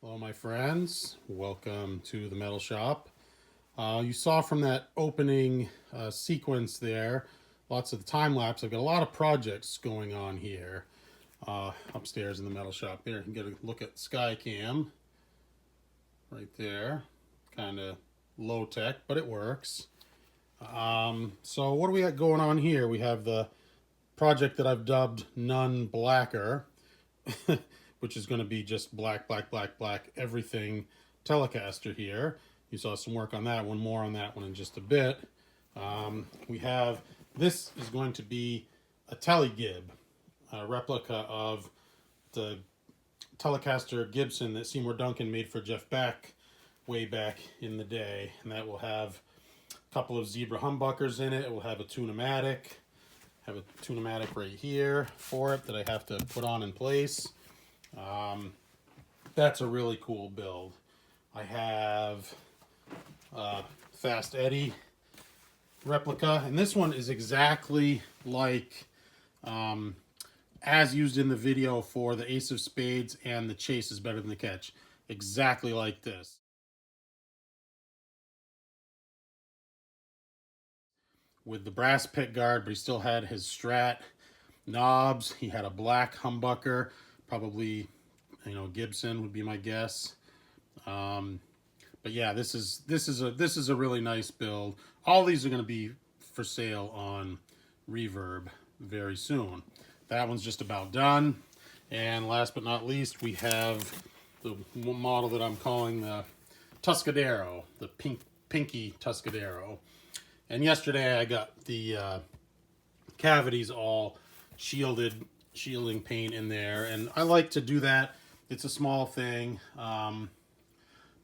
Hello, my friends. Welcome to the metal shop. You saw from that opening sequence there, lots of the time lapse. I've got a lot of projects going on here upstairs in the metal shop. There, you can get a look at Skycam right there. Kind of low tech, but it works. So what do we got going on here? We have the project that I've dubbed None Blacker. Which is going to be just black, black, black, black, everything Telecaster here. You saw some work on that one, more on that one in just a bit. We have, this is going to be a Telegib, a replica of the Telecaster Gibson that Seymour Duncan made for Jeff Beck way back in the day. And that will have a couple of zebra humbuckers in it. It will have a Tune-o-matic. Have a Tune-o-matic right here for it that I have to put on in place. That's a really cool build. I have Fast Eddie replica, and this one is exactly like as used in the video for the Ace of Spades and the Chase is Better Than the Catch. Exactly like this. With the brass pick guard, but he still had his Strat knobs. He had a black humbucker, probably, Gibson would be my guess. But yeah, this is a really nice build. All these are going to be for sale on Reverb very soon. That one's just about done. And last but not least, we have the model that I'm calling the Tuscadero, the pinky Tuscadero. And yesterday I got the cavities all shielding paint in there, and I like to do that. It's a small thing,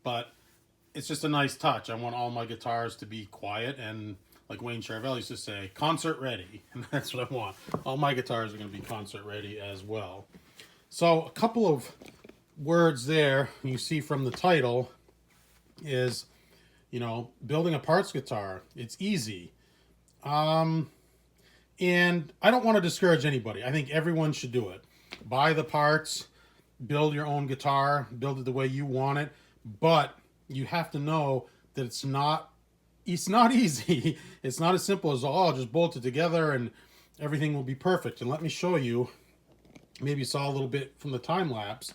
but it's just a nice touch. I want all my guitars to be quiet, and like Wayne Charvel used to say, concert ready, and that's what I want. All my guitars are going to be concert ready as well. So a couple of words there you see from the title is, building a parts guitar. It's easy. And I don't want to discourage anybody. I think everyone should do it. Buy the parts, build your own guitar, build it the way you want it. But you have to know that it's not easy. It's not as simple as, I'll just bolt it together and everything will be perfect. And let me show you. Maybe you saw a little bit from the time lapse.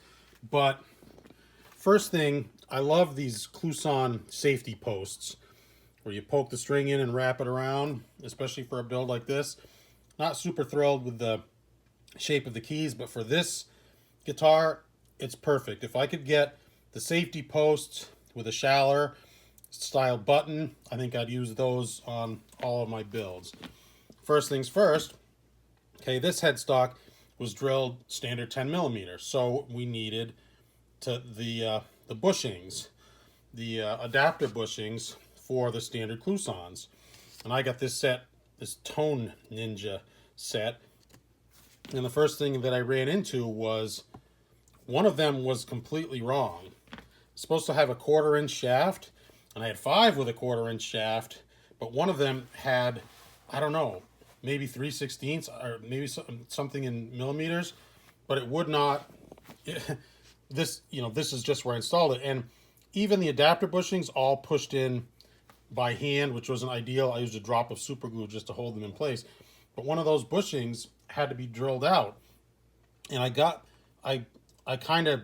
But first thing, I love these Kluson safety posts where you poke the string in and wrap it around, especially for a build like this. Not super thrilled with the shape of the keys, but for this guitar, it's perfect. If I could get the safety posts with a Schaller style button, I think I'd use those on all of my builds. First things first, okay, this headstock was drilled standard 10 millimeters, so we needed the bushings, the adapter bushings for the standard Klusons. And I got this Tone Ninja set. And the first thing that I ran into was one of them was completely wrong. It's supposed to have a 1/4 inch shaft, and I had 5 with a 1/4 inch shaft, but one of them had, I don't know, maybe 3/16 or maybe something in millimeters, but it would not. This is just where I installed it, and even the adapter bushings all pushed in by hand, which wasn't ideal. I used a drop of super glue just to hold them in place, but one of those bushings had to be drilled out, and I kind of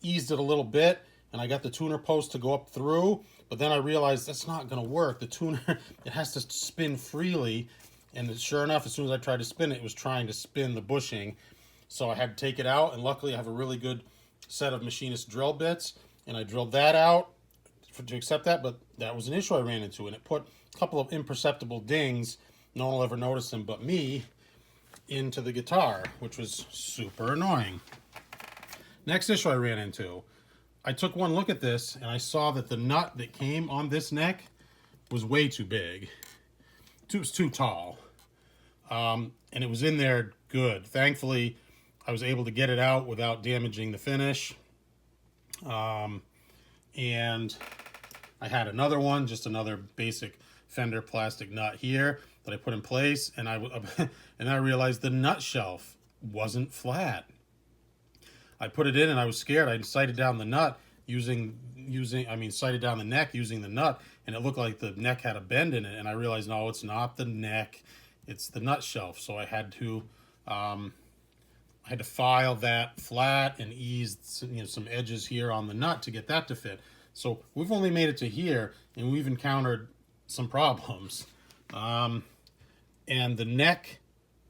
eased it a little bit, and I got the tuner post to go up through, but then I realized that's not going to work. The tuner, it has to spin freely, and sure enough, as soon as I tried to spin it, it was trying to spin the bushing, so I had to take it out, and luckily I have a really good set of machinist drill bits, and I drilled that out to accept that, but that was an issue I ran into, and it put a couple of imperceptible dings, no one will ever notice them but me, into the guitar, which was super annoying. Next issue I ran into, I took one look at this, and I saw that the nut that came on this neck was way too big. It was too tall, and it was in there good. Thankfully, I was able to get it out without damaging the finish. And I had another one, just another basic Fender plastic nut here that I put in place, and I realized the nut shelf wasn't flat. I put it in and I was scared. I sighted down the nut sighted down the neck using the nut, and it looked like the neck had a bend in it, and I realized, no, it's not the neck, it's the nut shelf. So I had to file that flat and ease some edges here on the nut to get that to fit. So we've only made it to here, and we've encountered some problems. And the neck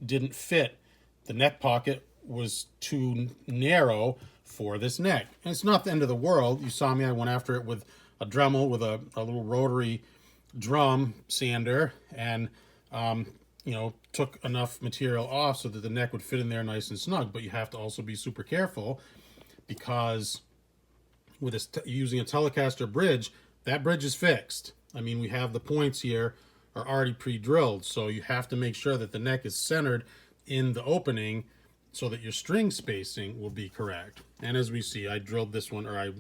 didn't fit. The neck pocket was too narrow for this neck. And it's not the end of the world. You saw me, I went after it with a Dremel, with a little rotary drum sander, and took enough material off so that the neck would fit in there nice and snug. But you have to also be super careful, because with using a Telecaster bridge, that bridge is fixed. I mean, we have the points here are already pre-drilled, so you have to make sure that the neck is centered in the opening so that your string spacing will be correct. And as we see, I drilled this one, or I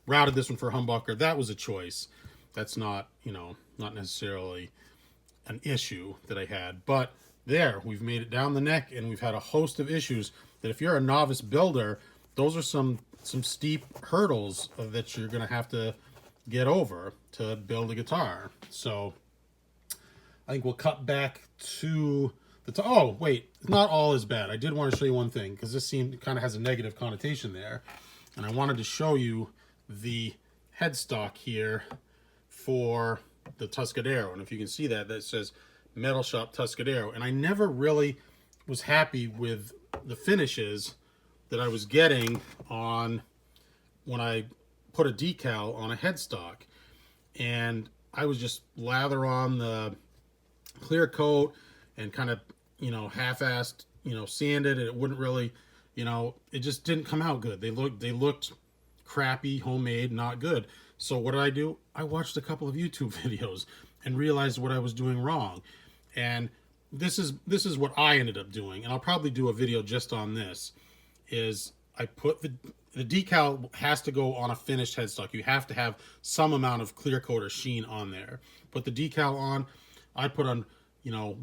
routed this one for humbucker. That was a choice. That's not, not necessarily an issue that I had. But there, we've made it down the neck, and we've had a host of issues that if you're a novice builder, those are some steep hurdles that you're going to have to get over to build a guitar. So I think we'll cut back to oh, wait, not all is bad. I did want to show you one thing, because this kind of has a negative connotation there. And I wanted to show you the headstock here for the Tuscadero. And if you can see that says Metal Shop Tuscadero. And I never really was happy with the finishes that I was getting on when I put a decal on a headstock. And I was just lather on the clear coat and kind of, half-assed, sanded, and it wouldn't really, it just didn't come out good. They looked crappy, homemade, not good. So what did I do? I watched a couple of YouTube videos and realized what I was doing wrong. And this is what I ended up doing, and I'll probably do a video just on this, is I put the decal has to go on a finished headstock. You have to have some amount of clear coat or sheen on there. Put the decal on. I put on,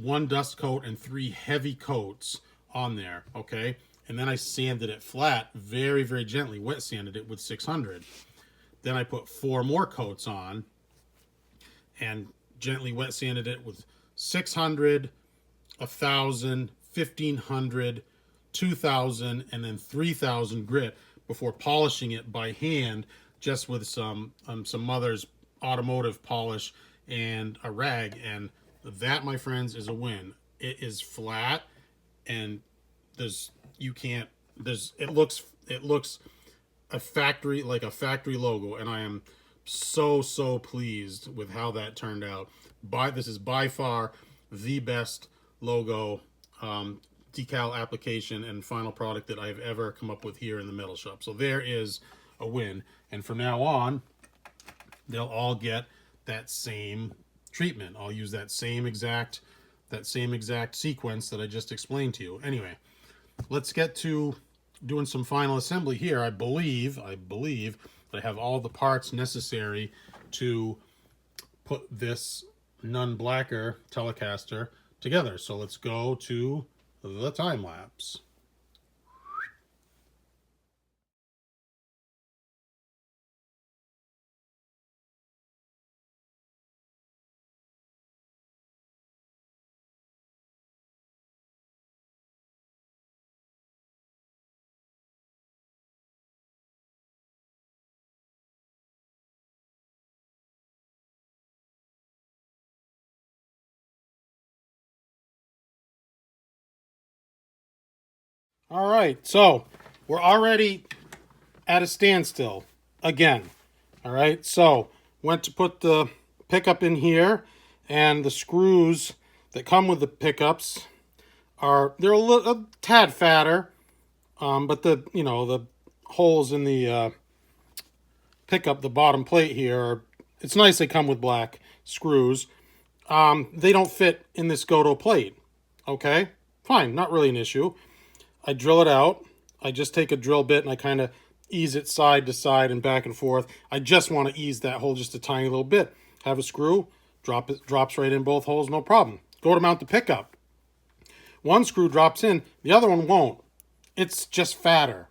one dust coat and 3 heavy coats on there, okay? And then I sanded it flat very, very gently, wet sanded it with 600. Then I put 4 more coats on and gently wet sanded it with 600, 1,000, 1,500, 2,000, and then 3,000 grit before polishing it by hand, just with some Mother's automotive polish and a rag. And that, my friends, is a win. It is flat, and it looks a factory, like a factory logo, and I am so pleased with how that turned out. This is by far the best logo, decal application and final product that I've ever come up with here in the Metal Shop. So there is a win, and from now on, they'll all get that same treatment. I'll use that same exact sequence that I just explained to you. Anyway, let's get to doing some final assembly here. I believe that I have all the parts necessary to put this Nunn Blacker Telecaster together. So let's go to the time lapse. All right, so we're already at a standstill again. All right, so went to put the pickup in here, and the screws that come with the pickups they're a tad fatter, but the holes in the pickup, the bottom plate here, it's nice they come with black screws. They don't fit in this Gotoh plate. Okay, fine, not really an issue. I drill it out. I just take a drill bit and I kind of ease it side to side and back and forth. I just want to ease that hole just a tiny little bit. Have a screw, drops right in both holes, no problem. Go to mount the pickup. One screw drops in, the other one won't. It's just fatter.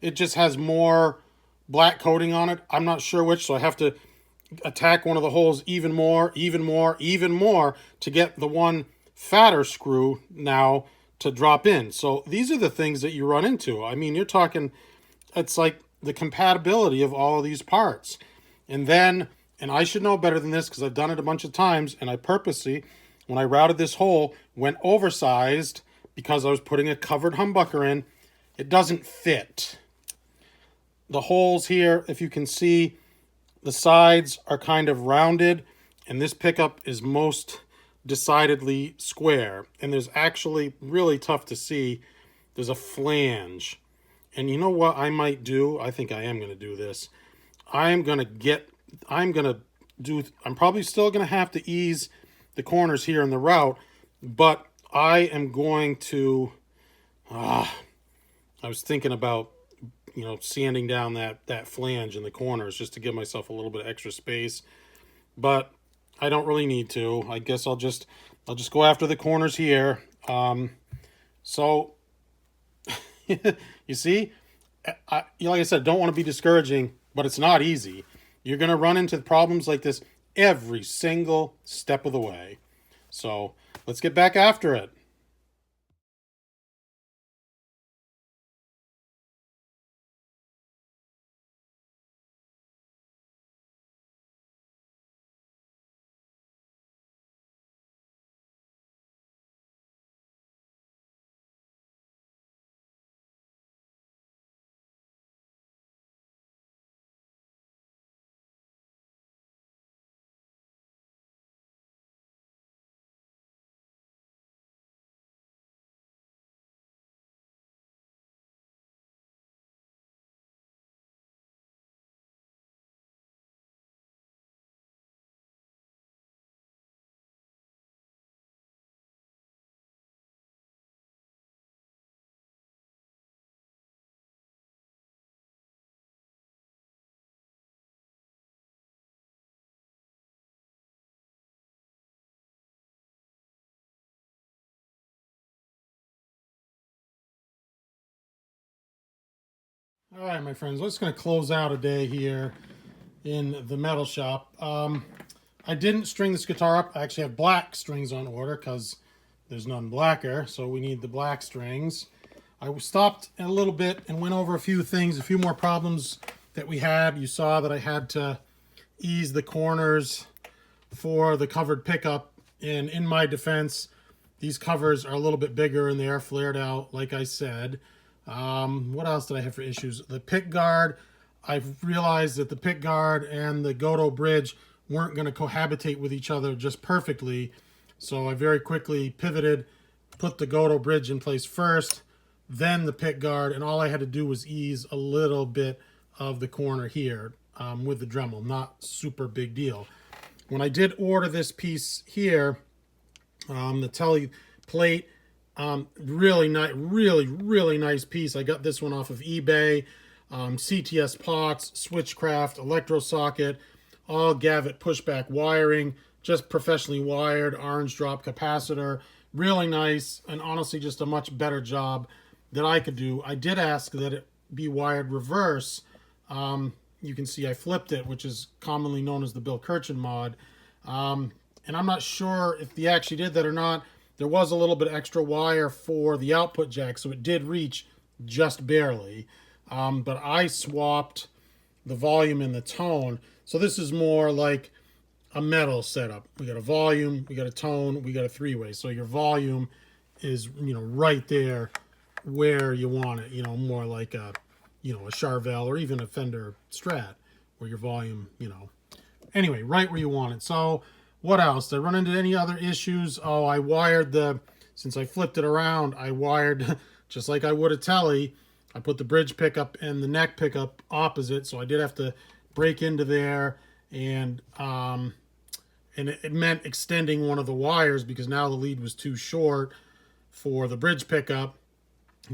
It just has more black coating on it. I'm not sure which, so I have to attack one of the holes even more to get the one fatter screw now to drop in. So these are the things that you run into. I mean, you're talking, it's like the compatibility of all of these parts. And then, and I should know better than this because I've done it a bunch of times, and I purposely, when I routed this hole, went oversized because I was putting a covered humbucker in. It doesn't fit. The holes here, if you can see, the sides are kind of rounded, and this pickup is most decidedly square. And there's actually, really tough to see, there's a flange. And you know what I might do? I think I am going to do this. I'm probably still going to have to ease the corners here in the route, but I am going to, I was thinking about, sanding down that flange in the corners just to give myself a little bit of extra space, but I don't really need to. I guess I'll just go after the corners here. So you see, like I said, don't want to be discouraging, but it's not easy. You're going to run into problems like this every single step of the way. So let's get back after it. All right, my friends, let's going to close out a day here in the metal shop. I didn't string this guitar up. I actually have black strings on order because there's none blacker, so we need the black strings. I stopped a little bit and went over a few things, a few more problems that we had. You saw that I had to ease the corners for the covered pickup, and in my defense, these covers are a little bit bigger and they are flared out, like I said. What else did I have for issues? The pick guard, I've realized that the pick guard and the Gotoh bridge weren't going to cohabitate with each other just perfectly. So I very quickly pivoted, put the Gotoh bridge in place first, then the pick guard, and all I had to do was ease a little bit of the corner here with the Dremel. Not super big deal. When I did order this piece here, the Tele plate, really nice, really nice piece. I got this one off of eBay. CTS pots, switchcraft, electro socket, all Gavit pushback wiring, just professionally wired, orange drop capacitor. Really nice, and honestly just a much better job that I could do. I did ask that it be wired reverse. You can see I flipped it, which is commonly known as the Bill Kirchen mod. And I'm not sure if they actually did that or not. There was a little bit extra wire for the output jack, so it did reach just barely. But I swapped the volume and the tone. So this is more like a metal setup. We got a volume, we got a tone, we got a three-way. So your volume is, right there where you want it, more like a Charvel or even a Fender Strat, where your volume, anyway, right where you want it. So what else? Did I run into any other issues? Oh, I wired since I flipped it around, I wired, just like I would a Tele, I put the bridge pickup and the neck pickup opposite, so I did have to break into there, and it meant extending one of the wires because now the lead was too short for the bridge pickup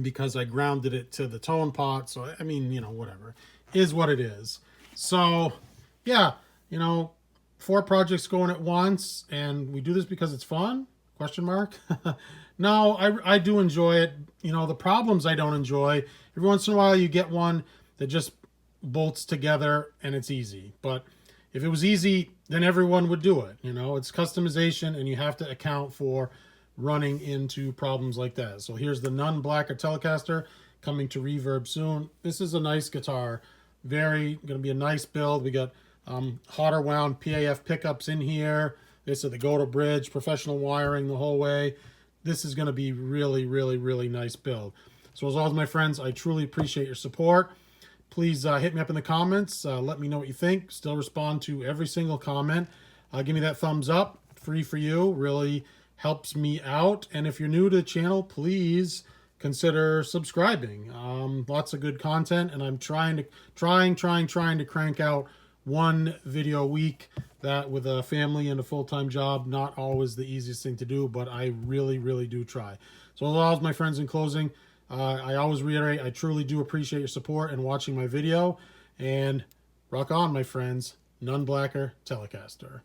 because I grounded it to the tone pot. So, I mean, whatever. Is what it is. So, yeah, 4 projects going at once, and we do this because it's fun? Question mark. No, I do enjoy it. The problems I don't enjoy. Every once in a while you get one that just bolts together and it's easy. But if it was easy, then everyone would do it. You know, it's customization and you have to account for running into problems like that. So here's the Nunn Blacker Telecaster coming to Reverb soon. This is a nice guitar. Very going to be a nice build. We got hotter wound PAF pickups in here. This is the Go to Bridge, professional wiring the whole way. This is going to be really, really, really nice build. So as always, my friends, I truly appreciate your support. Please hit me up in the comments. Let me know what you think. Still respond to every single comment. Give me that thumbs up. Free for you. Really helps me out. And if you're new to the channel, please consider subscribing. Lots of good content, and I'm trying to crank out one video a week. That with a family and a full-time job, not always the easiest thing to do, but I really, really do try. So as always, my friends, in closing, I always reiterate, I truly do appreciate your support and watching my video. And rock on, my friends. Nunn Blacker Telecaster.